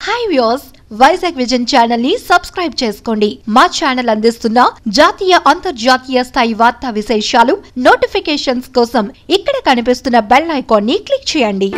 Hi viewers, Vizag vision channel ని subscribe చేసుకోండి. మా ఛానల్ అందిస్తున్న జాతీయ అంతర్జాతీయ స్థాయి వార్తా విశేషాలు నోటిఫికేషన్స్ కోసం ఇక్కడ కనిపిస్తున్న బెల్ ఐకాన్ ని క్లిక్ చేయండి.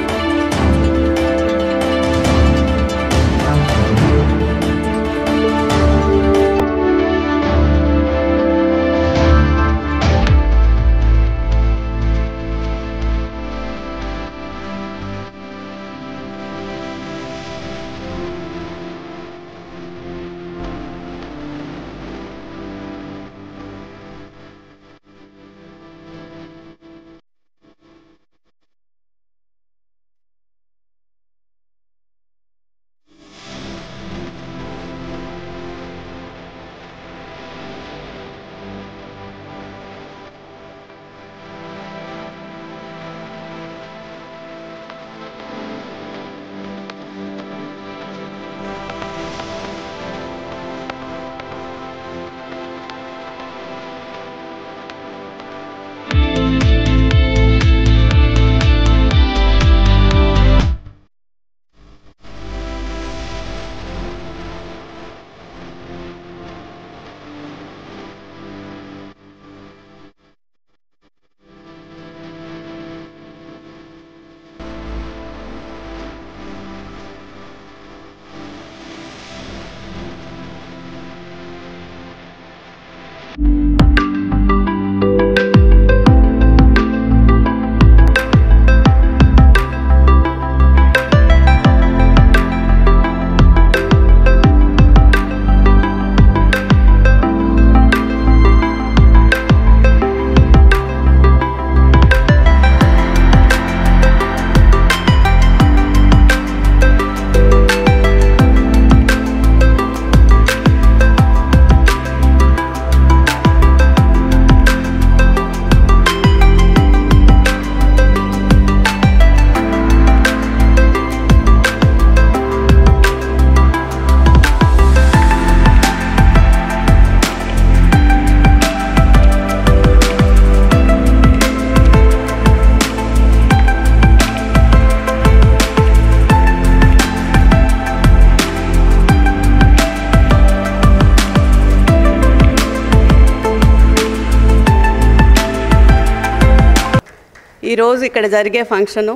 ఈరోజు ఇక్కడ జరిగే ఫంక్షను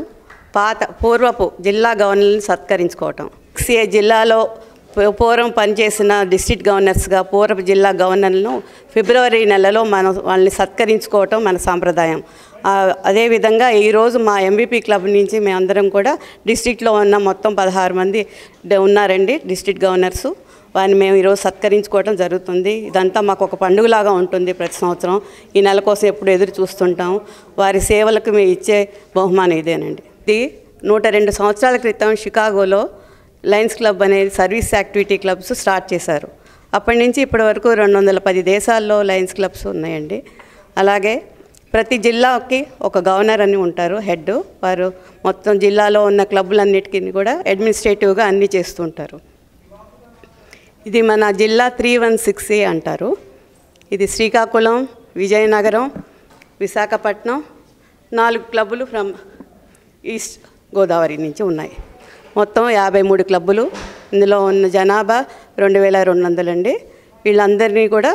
పూర్వపు జిల్లా గవర్నర్ని సత్కరించుకోవటం. సిఏ జిల్లాలో పూర్వం పనిచేసిన డిస్ట్రిక్ట్ గవర్నర్స్గా పూర్వపు జిల్లా గవర్నర్లను ఫిబ్రవరి నెలలో మనం వాళ్ళని సత్కరించుకోవటం మన సాంప్రదాయం. అదేవిధంగా ఈరోజు మా ఎంబీపీ క్లబ్ నుంచి మేమందరం కూడా డిస్ట్రిక్ట్లో ఉన్న మొత్తం 16 మంది ఉన్నారండి డిస్ట్రిక్ట్ గవర్నర్సు. వారిని మేము ఈరోజు సత్కరించుకోవడం జరుగుతుంది. ఇదంతా మాకు ఒక పండుగలాగా ఉంటుంది. ప్రతి సంవత్సరం ఈ నెల కోసం ఎప్పుడు ఎదురు చూస్తుంటాం. వారి సేవలకు మేము ఇచ్చే బహుమానం ఇదేనండి. ఇది 102 సంవత్సరాల క్రితం షికాగోలో లయన్స్ క్లబ్ అనేది సర్వీస్ యాక్టివిటీ క్లబ్స్ స్టార్ట్ చేశారు. అప్పటి నుంచి ఇప్పటి వరకు 210 దేశాల్లో లయన్స్ క్లబ్స్ ఉన్నాయండి. అలాగే ప్రతి జిల్లాకి ఒక గవర్నర్ అని ఉంటారు, హెడ్. వారు మొత్తం జిల్లాలో ఉన్న క్లబ్బులన్నిటికీ కూడా అడ్మినిస్ట్రేటివ్గా అన్నీ చేస్తుంటారు. ఇది మన జిల్లా 316A అంటారు. ఇది శ్రీకాకుళం, విజయనగరం, విశాఖపట్నం 4 క్లబ్బులు ఫ్రమ్ ఈస్ట్ గోదావరి నుంచి ఉన్నాయి. మొత్తం 53 క్లబ్బులు. ఇందులో ఉన్న జనాభా 2200 అండి. వీళ్ళందరినీ కూడా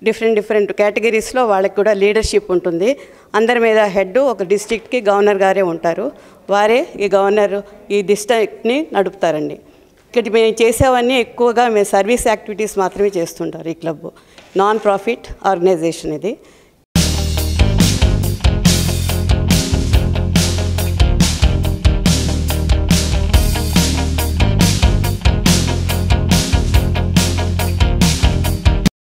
డిఫరెంట్ కేటగిరీస్లో వాళ్ళకి కూడా లీడర్షిప్ ఉంటుంది. అందరి మీద హెడ్ ఒక డిస్ట్రిక్ట్కి గవర్నర్ గారే ఉంటారు. వారే ఈ గవర్నర్ ఈ డిస్ట్రిక్ట్ని నడుపుతారండి. ఇక్కడ మేము చేసేవన్నీ ఎక్కువగా మేము సర్వీస్ యాక్టివిటీస్ మాత్రమే చేస్తుంటారు. ఈ క్లబ్ నాన్ ప్రాఫిట్ ఆర్గనైజేషన్ ఇది.